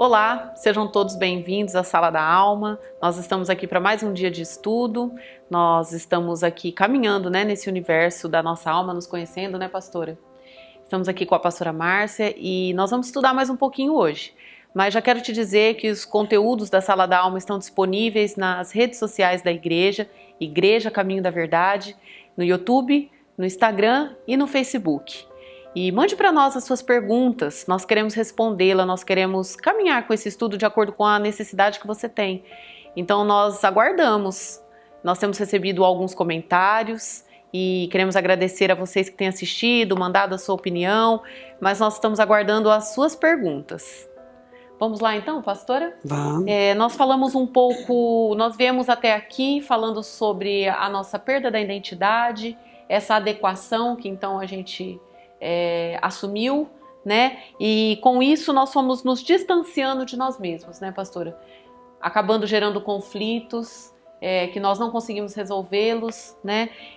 Olá, sejam todos bem-vindos à Sala da Alma. Nós estamos aqui para mais um dia de estudo. Nós estamos aqui caminhando, nesse universo da nossa alma, nos conhecendo, pastora? Estamos aqui com a pastora Márcia e nós vamos estudar mais um pouquinho hoje. Mas já quero te dizer que os conteúdos da Sala da Alma estão disponíveis nas redes sociais da igreja, Igreja Caminho da Verdade, no YouTube, no Instagram e no Facebook. E mande para nós as suas perguntas, nós queremos respondê-la, nós queremos caminhar com esse estudo de acordo com a necessidade que você tem. Então nós aguardamos, nós temos recebido alguns comentários e queremos agradecer a vocês que têm assistido, mandado a sua opinião, mas nós estamos aguardando as suas perguntas. Vamos lá então, pastora? Vamos. Nós falamos um pouco, nós viemos até aqui falando sobre a nossa perda da identidade, essa adequação que então a gente assumiu, E com isso nós fomos nos distanciando de nós mesmos, pastora? Acabando gerando conflitos que nós não conseguimos resolvê-los,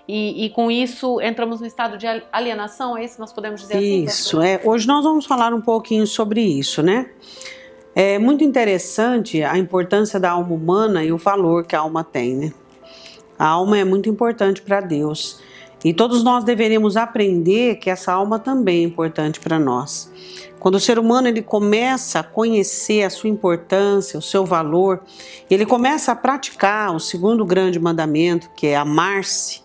E com isso entramos no estado de alienação, é isso que nós podemos dizer assim? Isso, hoje nós vamos falar um pouquinho sobre isso, É muito interessante a importância da alma humana e o valor que a alma tem, A alma é muito importante para Deus. E todos nós deveríamos aprender que essa alma também é importante para nós. Quando o ser humano ele começa a conhecer a sua importância, o seu valor, ele começa a praticar o segundo grande mandamento, que é amar-se,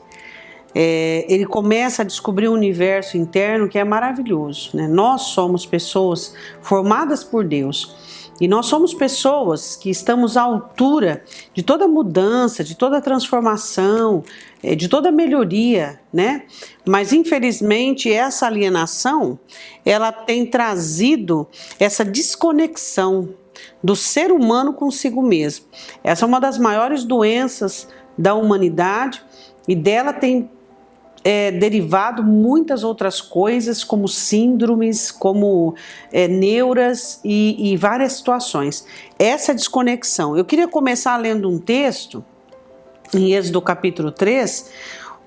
ele começa a descobrir um universo interno que é maravilhoso. Nós somos pessoas formadas por Deus. E nós somos pessoas que estamos à altura de toda mudança, de toda transformação, de toda melhoria, Mas infelizmente essa alienação, ela tem trazido essa desconexão do ser humano consigo mesmo. Essa é uma das maiores doenças da humanidade e dela tem derivado muitas outras coisas, como síndromes, como neuras e várias situações. Essa desconexão. Eu queria começar lendo um texto, em Êxodo capítulo 3,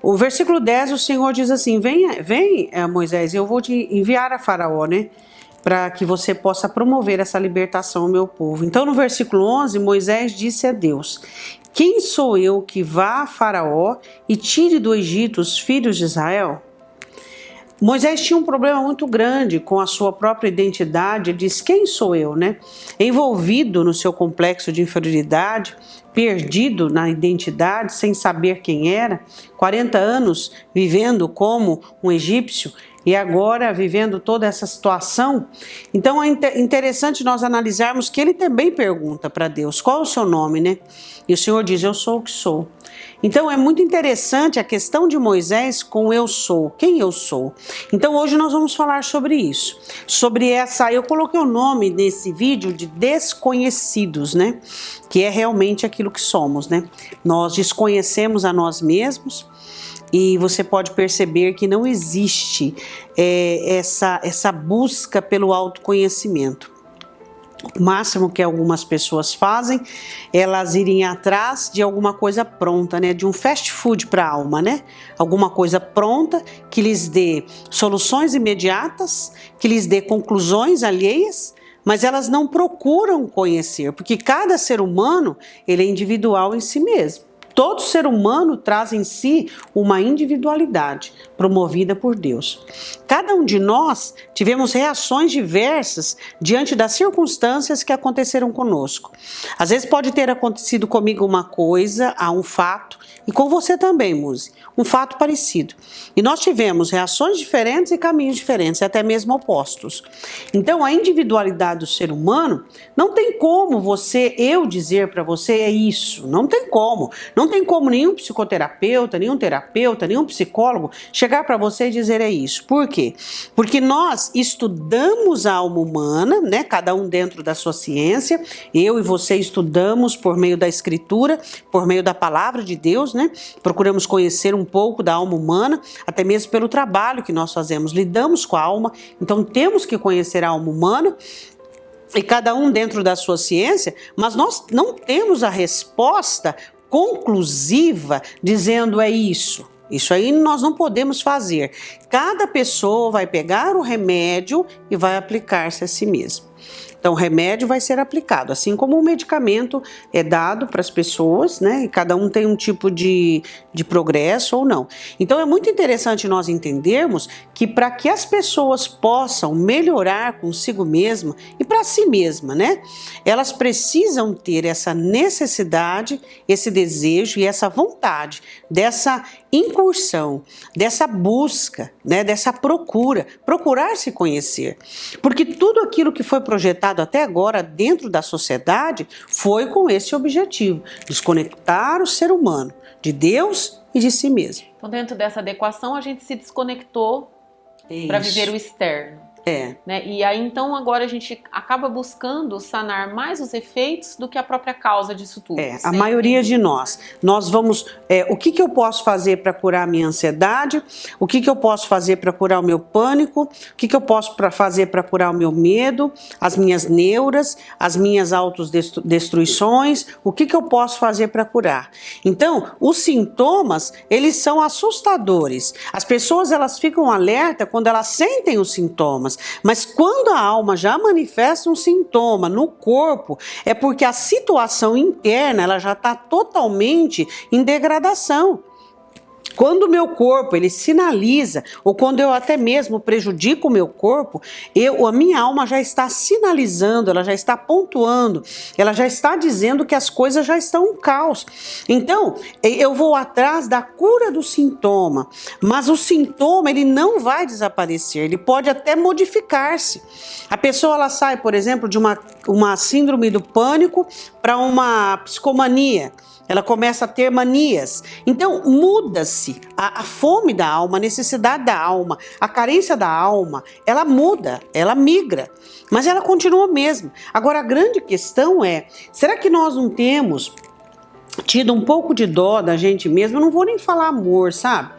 o versículo 10, o Senhor diz assim, vem Moisés, eu vou te enviar a Faraó, para que você possa promover essa libertação ao meu povo. Então no versículo 11, Moisés disse a Deus, quem sou eu que vá a Faraó e tire do Egito os filhos de Israel? Moisés tinha um problema muito grande com a sua própria identidade. Ele diz, quem sou eu, Envolvido no seu complexo de inferioridade, perdido na identidade, sem saber quem era, 40 anos vivendo como um egípcio, e agora vivendo toda essa situação. Então é interessante nós analisarmos que ele também pergunta para Deus, qual é o seu nome, E o Senhor diz, eu sou o que sou. Então é muito interessante a questão de Moisés com eu sou, quem eu sou. Então hoje nós vamos falar sobre isso, eu coloquei o nome nesse vídeo de desconhecidos, Que é realmente aquilo que somos, Nós desconhecemos a nós mesmos. E você pode perceber que não existe essa busca pelo autoconhecimento. O máximo que algumas pessoas fazem, elas irem atrás de alguma coisa pronta, de um fast food para a alma, Alguma coisa pronta que lhes dê soluções imediatas, que lhes dê conclusões alheias, mas elas não procuram conhecer, porque cada ser humano ele é individual em si mesmo. Todo ser humano traz em si uma individualidade promovida por Deus. Cada um de nós tivemos reações diversas diante das circunstâncias que aconteceram conosco. Às vezes pode ter acontecido comigo uma coisa, um fato, e com você também, Muzi, um fato parecido. E nós tivemos reações diferentes e caminhos diferentes, até mesmo opostos. Então a individualidade do ser humano, não tem como eu dizer para você é isso, não tem como. Não tem como nenhum psicoterapeuta, nenhum psicólogo chegar para você e dizer é isso. Por quê? Porque nós estudamos a alma humana, Cada um dentro da sua ciência. Eu e você estudamos por meio da escritura, por meio da palavra de Deus, Procuramos conhecer um pouco da alma humana, até mesmo pelo trabalho que nós fazemos. Lidamos com a alma, então temos que conhecer a alma humana. E cada um dentro da sua ciência, mas nós não temos a resposta conclusiva dizendo é isso. Isso aí nós não podemos fazer. Cada pessoa vai pegar o remédio e vai aplicar-se a si mesmo. Então, o remédio vai ser aplicado, assim como o medicamento é dado para as pessoas, né? E cada um tem um tipo de progresso ou não. Então, é muito interessante nós entendermos que para que as pessoas possam melhorar consigo mesma e para si mesma, né? Elas precisam ter essa necessidade, esse desejo e essa vontade dessa incursão, dessa busca, né, dessa procurar se conhecer. Porque tudo aquilo que foi projetado até agora dentro da sociedade foi com esse objetivo, desconectar o ser humano de Deus e de si mesmo. Então, dentro dessa adequação, a gente se desconectou para viver o externo. Né? E aí, então, agora a gente acaba buscando sanar mais os efeitos do que a própria causa disso tudo. A maioria de nós vamos... o que eu posso fazer para curar a minha ansiedade? O que eu posso fazer para curar o meu pânico? O que eu posso fazer para curar o meu medo? As minhas neuras? As minhas autodestruições? O que eu posso fazer para curar? Então, os sintomas, eles são assustadores. As pessoas, elas ficam alerta quando elas sentem os sintomas. Mas quando a alma já manifesta um sintoma no corpo, é porque a situação interna ela já está totalmente em degradação. Quando o meu corpo ele sinaliza, ou quando eu até mesmo prejudico o meu corpo, a minha alma já está sinalizando, ela já está pontuando, ela já está dizendo que as coisas já estão um caos. Então, eu vou atrás da cura do sintoma, mas o sintoma ele não vai desaparecer, ele pode até modificar-se. A pessoa ela sai, por exemplo, de uma síndrome do pânico para uma psicomania. Ela começa a ter manias. Então, muda-se a fome da alma, a necessidade da alma, a carência da alma. Ela muda, ela migra, mas ela continua mesmo. Agora, a grande questão é, será que nós não temos tido um pouco de dó da gente mesmo? Eu não vou nem falar amor, sabe?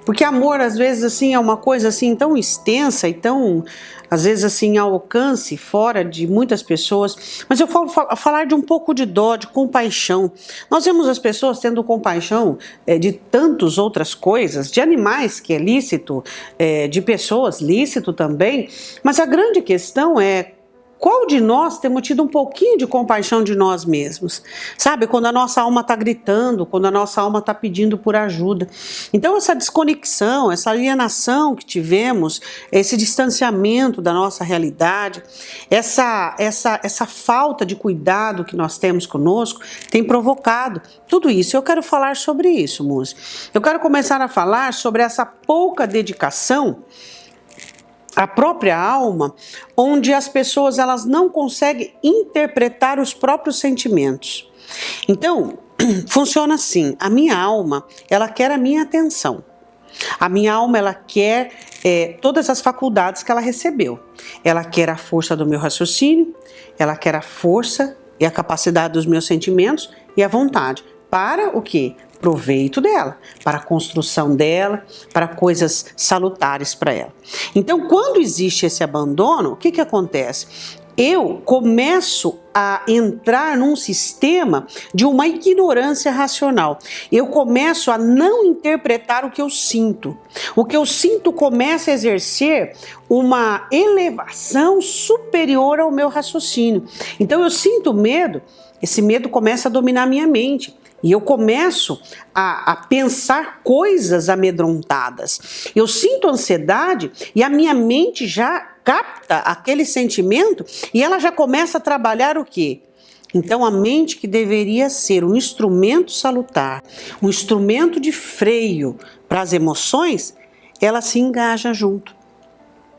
Porque amor, às vezes, assim, é uma coisa assim tão extensa e tão, às vezes, assim, ao alcance, fora de muitas pessoas. Mas eu falo falar de um pouco de dó, de compaixão. Nós vemos as pessoas tendo compaixão de tantas outras coisas, de animais, que é lícito, de pessoas, lícito também. Mas a grande questão é, qual de nós temos tido um pouquinho de compaixão de nós mesmos? Sabe, quando a nossa alma está gritando, quando a nossa alma está pedindo por ajuda. Então essa desconexão, essa alienação que tivemos, esse distanciamento da nossa realidade, essa falta de cuidado que nós temos conosco, tem provocado tudo isso. Eu quero falar sobre isso, música. Eu quero começar a falar sobre essa pouca dedicação a própria alma, onde as pessoas elas não conseguem interpretar os próprios sentimentos. Então, funciona assim, a minha alma, ela quer a minha atenção. A minha alma, ela quer todas as faculdades que ela recebeu. Ela quer a força do meu raciocínio, ela quer a força e a capacidade dos meus sentimentos e a vontade. Para o quê? Proveito dela, para a construção dela, para coisas salutares para ela. Então, quando existe esse abandono, o que acontece? Eu começo a entrar num sistema de uma ignorância racional. Eu começo a não interpretar o que eu sinto. O que eu sinto começa a exercer uma elevação superior ao meu raciocínio. Então, eu sinto medo, esse medo começa a dominar a minha mente. E eu começo a pensar coisas amedrontadas. Eu sinto ansiedade e a minha mente já capta aquele sentimento e ela já começa a trabalhar o quê? Então a mente que deveria ser um instrumento salutar, um instrumento de freio para as emoções, ela se engaja junto.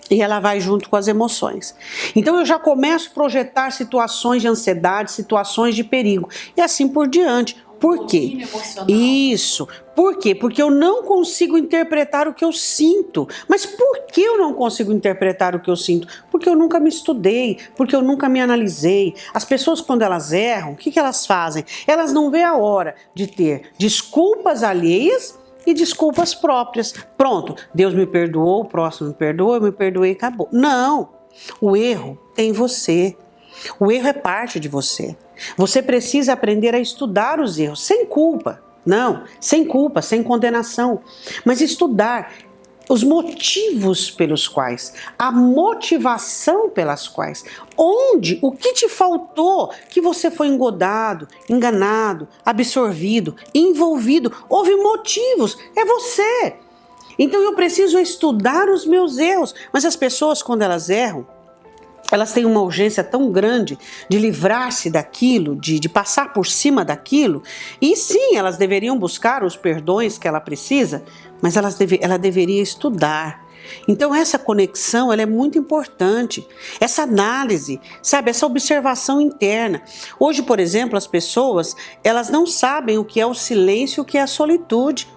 E ela vai junto com as emoções. Então eu já começo a projetar situações de ansiedade, situações de perigo e assim por diante. Por quê? Isso. Por quê? Porque eu não consigo interpretar o que eu sinto. Mas por que eu não consigo interpretar o que eu sinto? Porque eu nunca me estudei, porque eu nunca me analisei. As pessoas, quando elas erram, o que elas fazem? Elas não vêem a hora de ter desculpas alheias e desculpas próprias. Pronto, Deus me perdoou, o próximo me perdoou, eu me perdoei e acabou. Não, o erro tem você. O erro é parte de você. Você precisa aprender a estudar os erros, sem culpa. Não, sem culpa, sem condenação. Mas estudar. os motivos pelos quais, a motivação pelas quais, onde, o que te faltou que você foi engodado, enganado, absorvido, envolvido, houve motivos, é você. Então eu preciso estudar os meus erros, mas as pessoas quando elas erram, elas têm uma urgência tão grande de livrar-se daquilo, de passar por cima daquilo, e sim, elas deveriam buscar os perdões que ela precisa, mas ela deveria estudar. Então essa conexão ela é muito importante, essa análise, sabe, essa observação interna. Hoje, por exemplo, as pessoas, elas não sabem o que é o silêncio, o que é a solitude.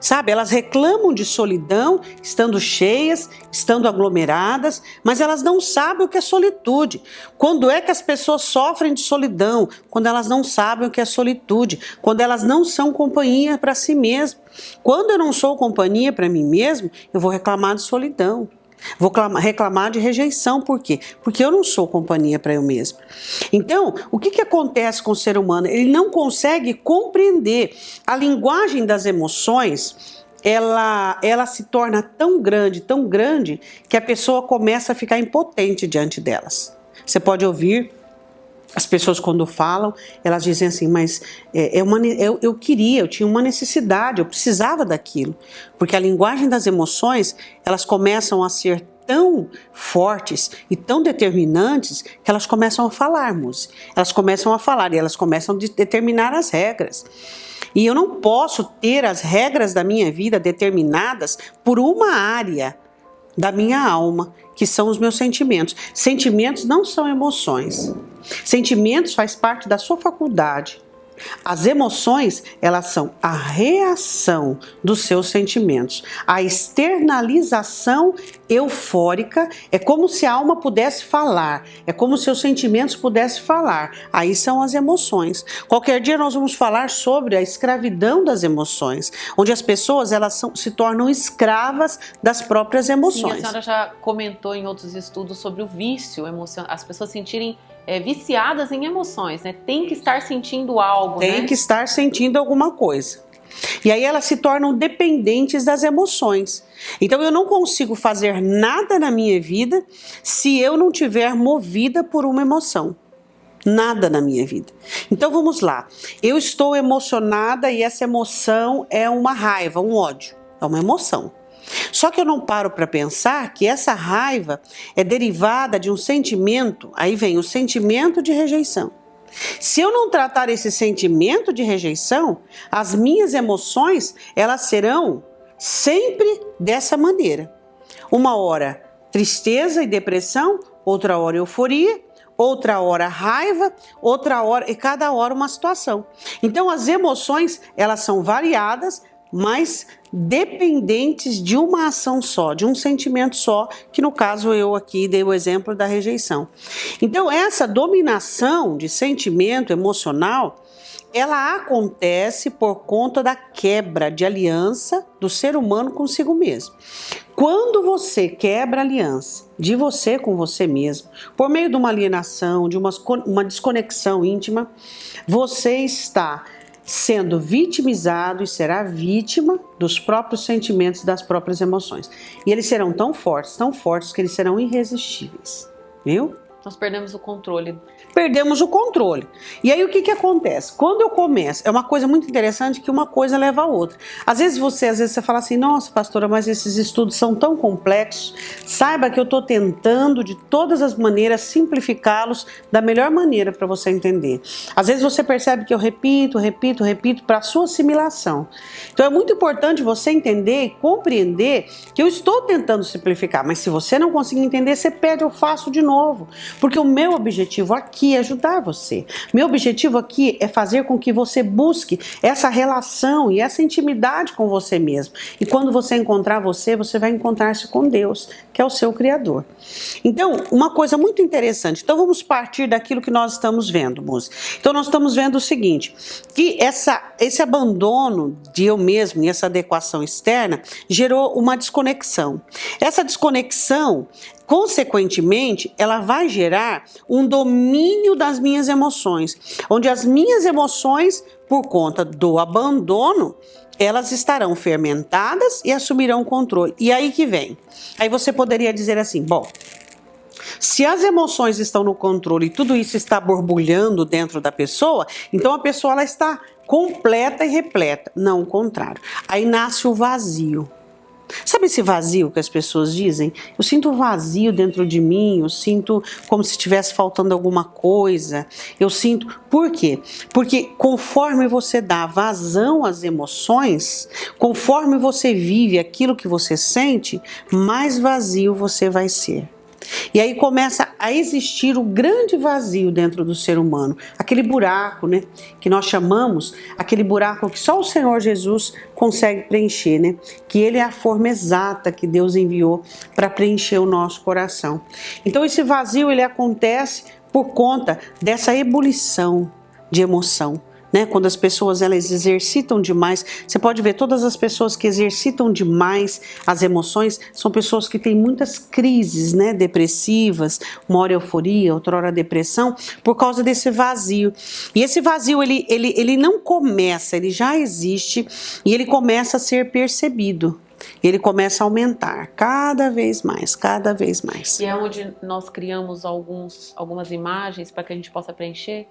Sabe, elas reclamam de solidão, estando cheias, estando aglomeradas, mas elas não sabem o que é solitude. Quando é que as pessoas sofrem de solidão? Quando elas não sabem o que é solitude, quando elas não são companhia para si mesmas. Quando eu não sou companhia para mim mesmo, eu vou reclamar de solidão. Vou reclamar de rejeição, por quê? Porque eu não sou companhia para eu mesmo. Então, o que acontece com o ser humano? Ele não consegue compreender a linguagem das emoções, ela se torna tão grande, que a pessoa começa a ficar impotente diante delas. Você pode ouvir as pessoas quando falam, elas dizem assim, mas eu tinha uma necessidade, eu precisava daquilo. Porque a linguagem das emoções, elas começam a ser tão fortes e tão determinantes que elas começam a falar, música. Elas começam a falar e elas começam a determinar as regras. E eu não posso ter as regras da minha vida determinadas por uma área da minha alma, que são os meus sentimentos. Sentimentos não são emoções. Sentimentos faz parte da sua faculdade. As emoções, elas são a reação dos seus sentimentos. A externalização eufórica é como se a alma pudesse falar, é como se os sentimentos pudessem falar. Aí são as emoções. Qualquer dia nós vamos falar sobre a escravidão das emoções, onde as pessoas se tornam escravas das próprias emoções. Sim, a senhora já comentou em outros estudos sobre o vício emocional, as pessoas sentirem viciadas em emoções, né? Tem que estar sentindo algo, Tem que estar sentindo alguma coisa. E aí elas se tornam dependentes das emoções. Então eu não consigo fazer nada na minha vida se eu não tiver movida por uma emoção. Nada na minha vida. Então vamos lá. Eu estou emocionada e essa emoção é uma raiva, um ódio. É uma emoção. Só que eu não paro para pensar que essa raiva é derivada de um sentimento, aí vem o sentimento de rejeição. Se eu não tratar esse sentimento de rejeição, as minhas emoções, elas serão sempre dessa maneira. Uma hora tristeza e depressão, outra hora euforia, outra hora raiva, outra hora, e cada hora uma situação. Então as emoções, elas são variadas, mas dependentes de uma ação só, de um sentimento só, que no caso eu aqui dei o exemplo da rejeição. Então essa dominação de sentimento emocional, ela acontece por conta da quebra de aliança do ser humano consigo mesmo. Quando você quebra a aliança de você com você mesmo, por meio de uma alienação, de uma desconexão íntima, você está sendo vitimizado e será vítima dos próprios sentimentos, das próprias emoções. E eles serão tão fortes que eles serão irresistíveis, viu? Nós perdemos o controle. Perdemos o controle. E aí o que acontece? Quando eu começo, é uma coisa muito interessante que uma coisa leva a outra. Às vezes você fala assim, nossa pastora, mas esses estudos são tão complexos. Saiba que eu estou tentando de todas as maneiras simplificá-los da melhor maneira para você entender. Às vezes você percebe que eu repito para a sua assimilação. Então é muito importante você entender e compreender que eu estou tentando simplificar, mas se você não conseguir entender, você pede, eu faço de novo. Porque o meu objetivo aqui é ajudar você. Meu objetivo aqui é fazer com que você busque essa relação e essa intimidade com você mesmo. E quando você encontrar você vai encontrar-se com Deus, que é o seu Criador. Então, uma coisa muito interessante. Então, vamos partir daquilo que nós estamos vendo, música. Então, nós estamos vendo o seguinte, que esse abandono de eu mesmo e essa adequação externa gerou uma desconexão. Essa desconexão, consequentemente, ela vai gerar um domínio das minhas emoções, onde as minhas emoções, por conta do abandono, elas estarão fermentadas e assumirão o controle. E aí que vem. Aí você poderia dizer assim, bom, se as emoções estão no controle e tudo isso está borbulhando dentro da pessoa, então a pessoa ela está completa e repleta. Não, o contrário. Aí nasce o vazio. Sabe esse vazio que as pessoas dizem? Eu sinto vazio dentro de mim, eu sinto como se estivesse faltando alguma coisa. Eu sinto... Por quê? Porque conforme você dá vazão às emoções, conforme você vive aquilo que você sente, mais vazio você vai ser. E aí começa a existir o grande vazio dentro do ser humano, aquele buraco, né, que nós chamamos, aquele buraco que só o Senhor Jesus consegue preencher, né, que ele é a forma exata que Deus enviou para preencher o nosso coração. Então esse vazio ele acontece por conta dessa ebulição de emoção. Né? Quando as pessoas elas exercitam demais, você pode ver todas as pessoas que exercitam demais as emoções, são pessoas que têm muitas crises, né? Depressivas, uma hora euforia, outra hora depressão, por causa desse vazio. E esse vazio ele não começa, ele já existe e ele começa a ser percebido. Ele começa a aumentar cada vez mais, cada vez mais. E é onde nós criamos algumas imagens para que a gente possa preencher?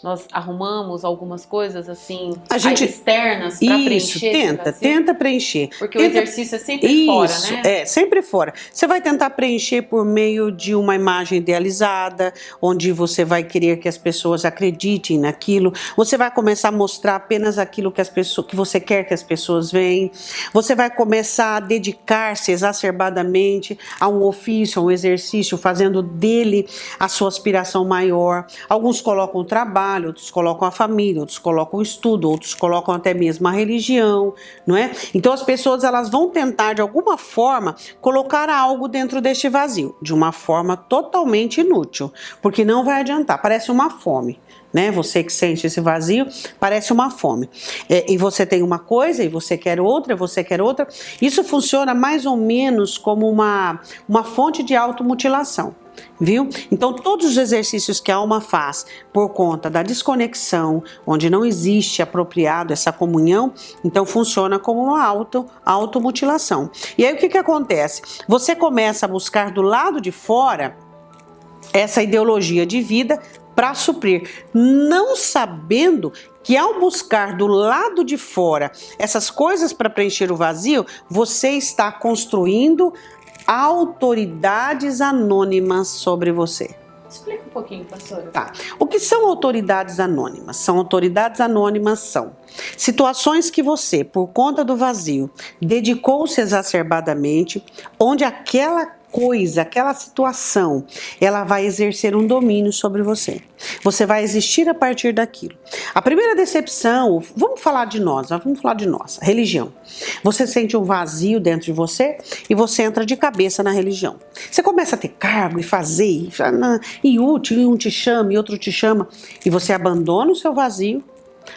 Nós arrumamos algumas coisas assim, externas para preencher. Isso, tenta preencher. Porque o exercício é sempre fora, né? É, sempre fora. Você vai tentar preencher por meio de uma imagem idealizada, onde você vai querer que as pessoas acreditem naquilo. Você vai começar a mostrar apenas aquilo que você quer que as pessoas vejam. Você vai começar a dedicar-se exacerbadamente a um ofício, a um exercício, fazendo dele a sua aspiração maior. Alguns colocam o trabalho, outros colocam a família, outros colocam o estudo, outros colocam até mesmo a religião, não é? Então as pessoas elas vão tentar de alguma forma colocar algo dentro deste vazio, de uma forma totalmente inútil, porque não vai adiantar, parece uma fome. Né? Você que sente esse vazio, parece uma fome. E você tem uma coisa, e você quer outra, você quer outra. Isso funciona mais ou menos como uma fonte de automutilação. Viu? Então todos os exercícios que a alma faz por conta da desconexão, onde não existe apropriado essa comunhão, então funciona como uma automutilação. E aí o que acontece? Você começa a buscar do lado de fora essa ideologia de vida para suprir, não sabendo que ao buscar do lado de fora essas coisas para preencher o vazio, você está construindo autoridades anônimas sobre você. Explica um pouquinho, pastora. Tá. O que são autoridades anônimas? Autoridades anônimas são situações que você, por conta do vazio, dedicou-se exacerbadamente, onde aquela coisa, aquela situação, ela vai exercer um domínio sobre você. Você vai existir a partir daquilo. A primeira decepção, vamos falar de nós, religião. Você sente um vazio dentro de você e você entra de cabeça na religião. Você começa a ter cargo e fazer, e útil, e um te chama, e outro te chama, e você abandona o seu vazio,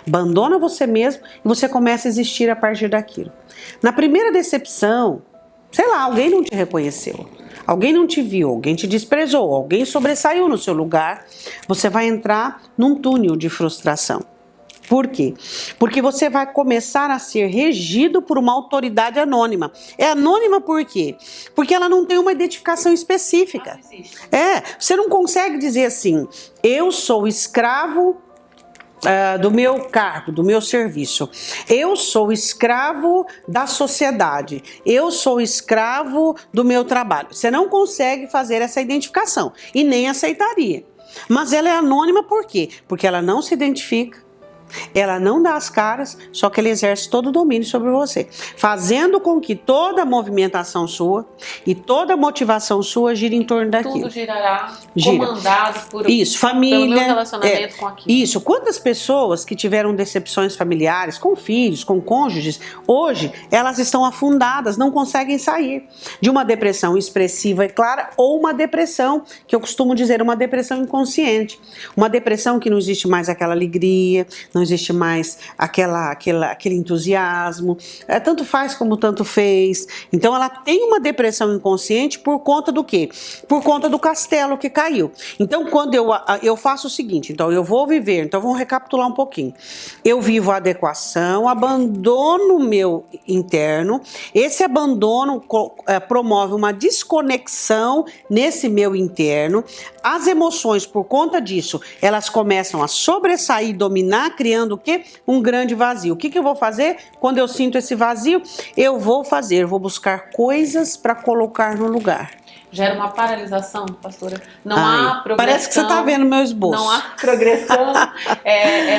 abandona você mesmo e você começa a existir a partir daquilo. Na primeira decepção, sei lá, alguém não te reconheceu. Alguém não te viu, alguém te desprezou, alguém sobressaiu no seu lugar, você vai entrar num túnel de frustração. Por quê? Porque você vai começar a ser regido por uma autoridade anônima. É anônima por quê? Porque ela não tem uma identificação específica. Você não consegue dizer assim, eu sou escravo do meu cargo, do meu serviço. Eu sou escravo da sociedade. Eu sou escravo do meu trabalho. Você não consegue fazer essa identificação e nem aceitaria. Mas ela é anônima por quê? Porque ela não se identifica. Ela não dá as caras, só que ela exerce todo o domínio sobre você, fazendo com que toda a movimentação sua e toda a motivação sua gire em torno daquilo. Tudo girará comandado por isso, família, pelo meu relacionamento com aquilo. Isso, quantas pessoas que tiveram decepções familiares, com filhos, com cônjuges, hoje elas estão afundadas, não conseguem sair de uma depressão expressiva e clara ou uma depressão, que eu costumo dizer, uma depressão inconsciente, uma depressão que não existe mais aquela alegria, não existe mais aquele entusiasmo, tanto faz como tanto fez. Então ela tem uma depressão inconsciente por conta do quê? Por conta do castelo que caiu. Então quando eu faço o seguinte, então eu vou viver, então vamos recapitular um pouquinho. Eu vivo a adequação, abandono o meu interno, esse abandono promove uma desconexão nesse meu interno, as emoções por conta disso, elas começam a sobressair, dominar, criando o quê? Um grande vazio. O que eu vou fazer quando eu sinto esse vazio? Eu vou buscar coisas para colocar no lugar. Gera uma paralisação, pastora? Não há progressão. Parece que você está vendo meu esboço. Não há progressão,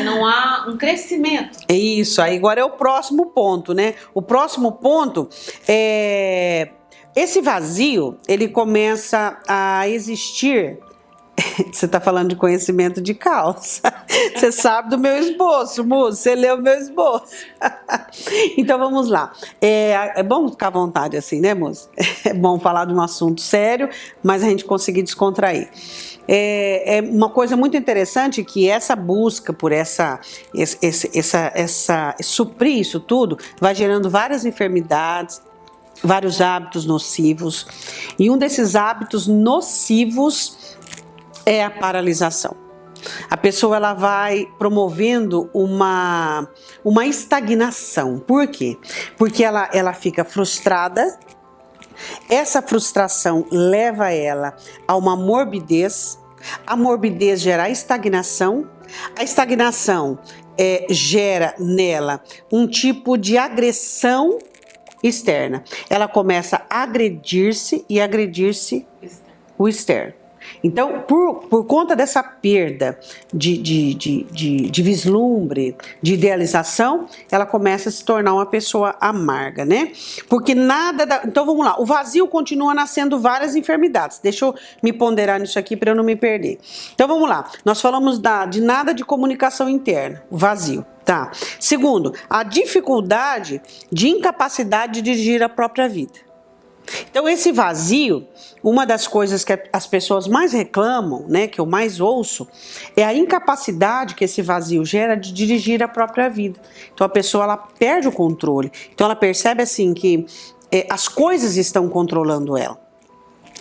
não há um crescimento. É isso, aí agora é o próximo ponto, né? O próximo ponto é... Esse vazio, ele começa a existir... Você está falando de conhecimento de causa. Você sabe do meu esboço, moço. Você leu o meu esboço. Então vamos lá. É bom ficar à vontade assim, né, moço? É bom falar de um assunto sério, mas a gente conseguir descontrair. É uma coisa muito interessante que essa busca por suprir isso tudo vai gerando várias enfermidades, vários hábitos nocivos. E um desses hábitos nocivos é a paralisação. A pessoa ela vai promovendo uma estagnação. Por quê? Porque ela fica frustrada. Essa frustração leva ela a uma morbidez. A morbidez gera a estagnação. A estagnação gera nela um tipo de agressão externa. Ela começa a agredir-se e agredir-se o externo. Então, por conta dessa perda de vislumbre, de idealização, ela começa a se tornar uma pessoa amarga, né? Porque Então, vamos lá. O vazio continua nascendo várias enfermidades. Deixa eu me ponderar nisso aqui para eu não me perder. Então, vamos lá. Nós falamos de nada de comunicação interna, o vazio, tá? Segundo, a dificuldade de incapacidade de dirigir a própria vida. Então esse vazio, uma das coisas que as pessoas mais reclamam, né, que eu mais ouço, é a incapacidade que esse vazio gera de dirigir a própria vida. Então a pessoa ela perde o controle. Então ela percebe assim que as coisas estão controlando ela.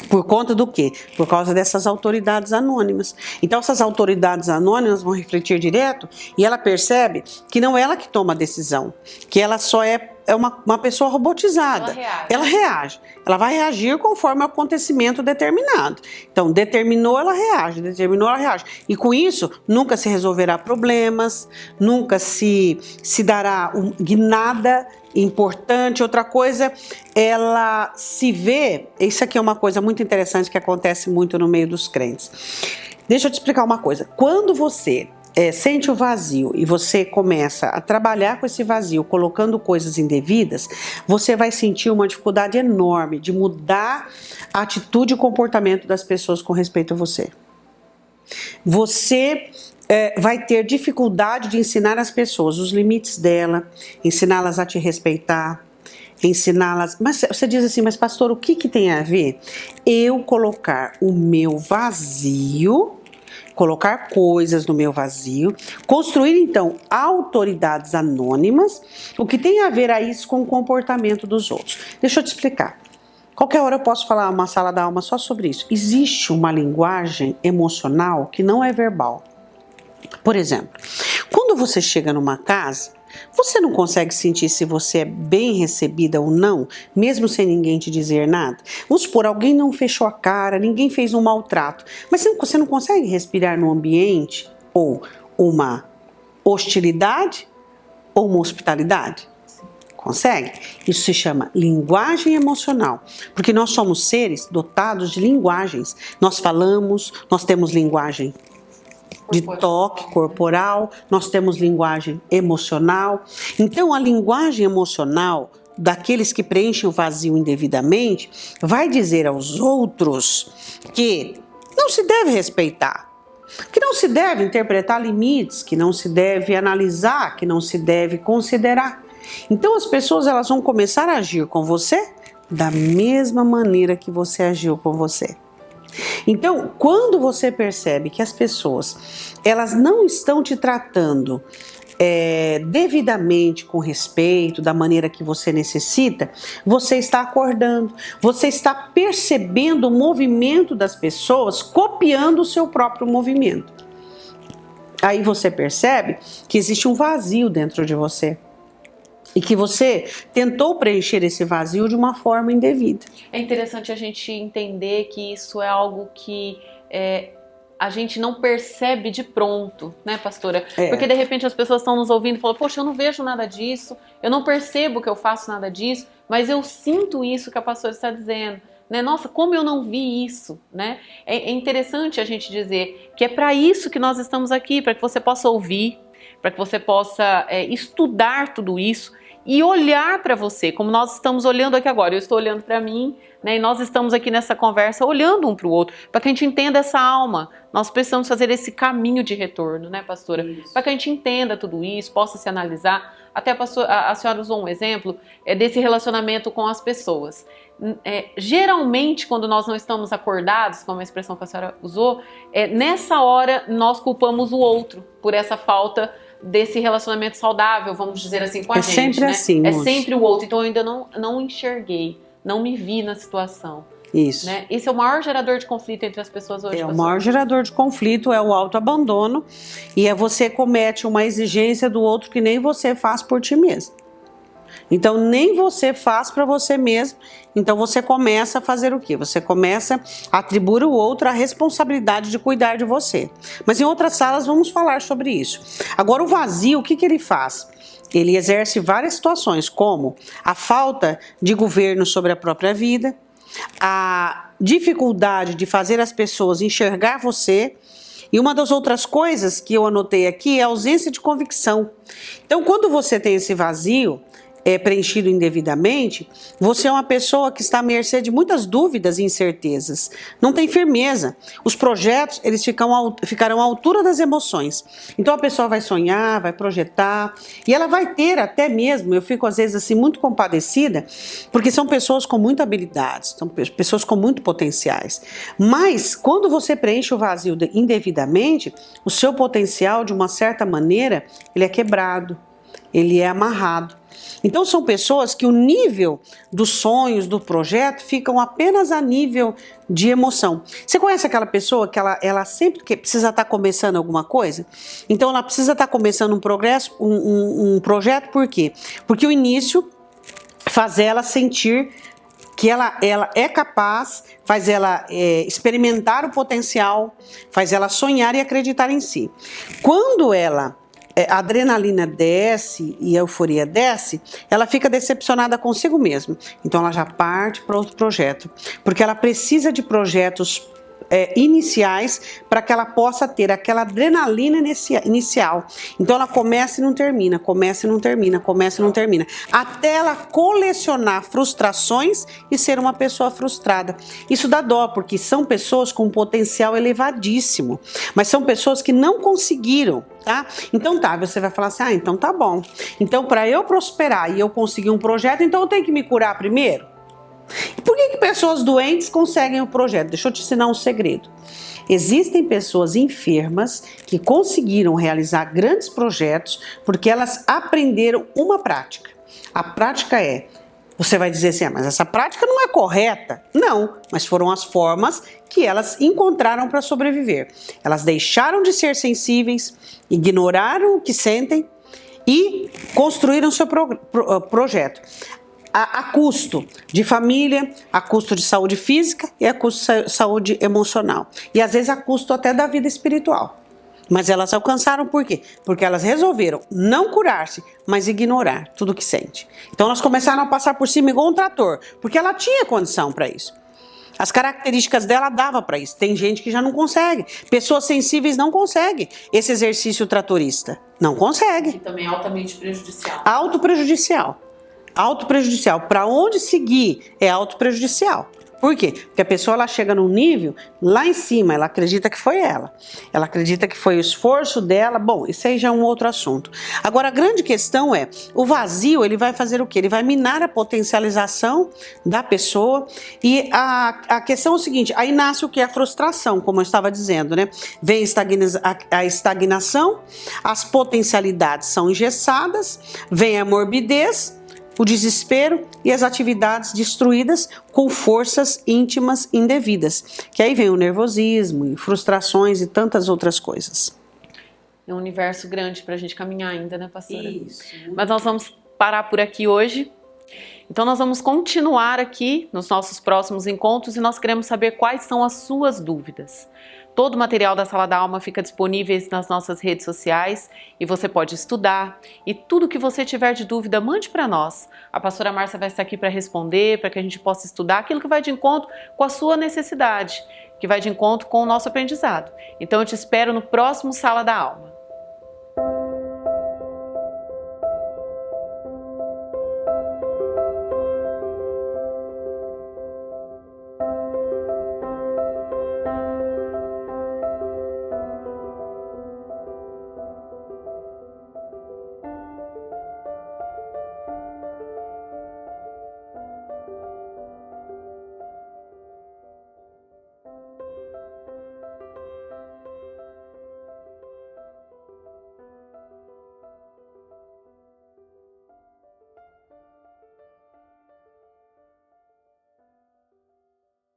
Por conta do quê? Por causa dessas autoridades anônimas. Então essas autoridades anônimas vão refletir direto e ela percebe que não é ela que toma a decisão, que ela só é uma pessoa robotizada. Ela reage. Ela vai reagir conforme o acontecimento determinado. Então, determinou, ela reage. Determinou, ela reage. E com isso, nunca se resolverá problemas, nunca se dará nada importante. Outra coisa, ela se vê... Isso aqui é uma coisa muito interessante que acontece muito no meio dos crentes. Deixa eu te explicar uma coisa. Quando você... sente o vazio e você começa a trabalhar com esse vazio, colocando coisas indevidas, você vai sentir uma dificuldade enorme de mudar a atitude e o comportamento das pessoas com respeito a você. Você vai ter dificuldade de ensinar as pessoas os limites dela, ensiná-las a te respeitar, ensiná-las... Mas você diz assim, mas pastor, o que tem a ver eu colocar o meu vazio... colocar coisas no meu vazio, construir então autoridades anônimas, o que tem a ver a isso com o comportamento dos outros. Deixa eu te explicar. Qualquer hora eu posso falar uma sala da alma só sobre isso. Existe uma linguagem emocional que não é verbal. Por exemplo, quando você chega numa casa, você não consegue sentir se você é bem recebida ou não, mesmo sem ninguém te dizer nada? Vamos supor, alguém não fechou a cara, ninguém fez um maltrato, mas você não consegue respirar no ambiente ou uma hostilidade ou uma hospitalidade? Consegue? Isso se chama linguagem emocional, porque nós somos seres dotados de linguagens. Nós falamos, nós temos linguagem de toque corporal, nós temos linguagem emocional. Então a linguagem emocional daqueles que preenchem o vazio indevidamente vai dizer aos outros que não se deve respeitar, que não se deve interpretar limites, que não se deve analisar, que não se deve considerar. Então as pessoas elas vão começar a agir com você da mesma maneira que você agiu com você. Então, quando você percebe que as pessoas elas não estão te tratando devidamente, com respeito, da maneira que você necessita, você está acordando, você está percebendo o movimento das pessoas, copiando o seu próprio movimento. Aí você percebe que existe um vazio dentro de você e que você tentou preencher esse vazio de uma forma indevida. É interessante a gente entender que isso é algo que a gente não percebe de pronto, né, pastora? Porque de repente as pessoas estão nos ouvindo e falam, poxa, eu não vejo nada disso, eu não percebo que eu faço nada disso, mas eu sinto isso que a pastora está dizendo. Né? Nossa, como eu não vi isso, né? É interessante a gente dizer que é para isso que nós estamos aqui, para que você possa ouvir, para que você possa estudar tudo isso e olhar para você, como nós estamos olhando aqui agora. Eu estou olhando para mim, né? E nós estamos aqui nessa conversa olhando um para o outro, para que a gente entenda essa alma. Nós precisamos fazer esse caminho de retorno, né, pastora? Para que a gente entenda tudo isso, possa se analisar. Até a senhora usou um exemplo desse relacionamento com as pessoas. Geralmente, quando nós não estamos acordados, como a expressão que a senhora usou, nessa hora nós culpamos o outro por essa falta desse relacionamento saudável, vamos dizer assim, com a gente. Sempre né? assim, É moço. sempre o outro. Então eu ainda não enxerguei, não me vi na situação. Isso. Né? Esse é o maior gerador de conflito entre as pessoas hoje. O maior gerador de conflito é o autoabandono e você comete uma exigência do outro que nem você faz por ti mesmo. Então nem você faz para você mesmo, então você começa a fazer o quê? Você começa a atribuir ao outro a responsabilidade de cuidar de você. Mas em outras salas vamos falar sobre isso. Agora o vazio, o que ele faz? Ele exerce várias situações, como a falta de governo sobre a própria vida, a dificuldade de fazer as pessoas enxergar você. E uma das outras coisas que eu anotei aqui é a ausência de convicção. Então quando você tem esse vazio, preenchido indevidamente, você é uma pessoa que está à mercê de muitas dúvidas e incertezas. Não tem firmeza. Os projetos, eles ficarão à altura das emoções. Então a pessoa vai sonhar, vai projetar, e ela vai ter até mesmo, eu fico às vezes assim muito compadecida, porque são pessoas com muita habilidade, são pessoas com muito potenciais. Mas quando você preenche o vazio indevidamente, o seu potencial, de uma certa maneira, ele é quebrado, ele é amarrado. Então são pessoas que o nível dos sonhos, do projeto, ficam apenas a nível de emoção. Você conhece aquela pessoa que ela sempre que precisa estar começando alguma coisa? Então ela precisa estar começando um projeto, por quê? Porque o início faz ela sentir que ela é capaz, faz ela experimentar o potencial, faz ela sonhar e acreditar em si. Quando a adrenalina desce e a euforia desce, ela fica decepcionada consigo mesma. Então ela já parte para outro projeto, porque ela precisa de projetos iniciais para que ela possa ter aquela adrenalina inicial. Então ela começa e não termina, começa e não termina, começa e não termina, até ela colecionar frustrações e ser uma pessoa frustrada. Isso dá dó, porque são pessoas com um potencial elevadíssimo, mas são pessoas que não conseguiram, tá? Então você vai falar assim, então tá bom. Então para eu prosperar e eu conseguir um projeto, então eu tenho que me curar primeiro? E por que pessoas doentes conseguem o projeto? Deixa eu te ensinar um segredo. Existem pessoas enfermas que conseguiram realizar grandes projetos porque elas aprenderam uma prática. A prática você vai dizer assim, mas essa prática não é correta. Não, mas foram as formas que elas encontraram para sobreviver. Elas deixaram de ser sensíveis, ignoraram o que sentem e construíram seu projeto. A custo de família, a custo de saúde física e a custo de saúde emocional. E às vezes a custo até da vida espiritual. Mas elas alcançaram por quê? Porque elas resolveram não curar-se, mas ignorar tudo que sente. Então elas começaram a passar por cima igual um trator, porque ela tinha condição para isso. As características dela dava para isso. Tem gente que já não consegue. Pessoas sensíveis não conseguem esse exercício tratorista. Não consegue. E também é altamente prejudicial. Autoprejudicial. Autoprejudicial. Para onde seguir é autoprejudicial. Por quê? Porque a pessoa ela chega num nível lá em cima, ela acredita que foi ela. Ela acredita que foi o esforço dela. Bom, isso aí já é um outro assunto. Agora, a grande questão é, o vazio, ele vai fazer o quê? Ele vai minar a potencialização da pessoa. E a questão é o seguinte, aí nasce o que? A frustração, como eu estava dizendo, né? Vem a estagnação, as potencialidades são engessadas, vem a morbidez, o desespero e as atividades destruídas com forças íntimas indevidas. Que aí vem o nervosismo, e frustrações e tantas outras coisas. É um universo grande para a gente caminhar ainda, né, pastora? Isso. Mas nós vamos parar por aqui hoje. Então nós vamos continuar aqui nos nossos próximos encontros e nós queremos saber quais são as suas dúvidas. Todo o material da Sala da Alma fica disponível nas nossas redes sociais e você pode estudar. E tudo que você tiver de dúvida, mande para nós. A pastora Márcia vai estar aqui para responder, para que a gente possa estudar aquilo que vai de encontro com a sua necessidade, que vai de encontro com o nosso aprendizado. Então eu te espero no próximo Sala da Alma.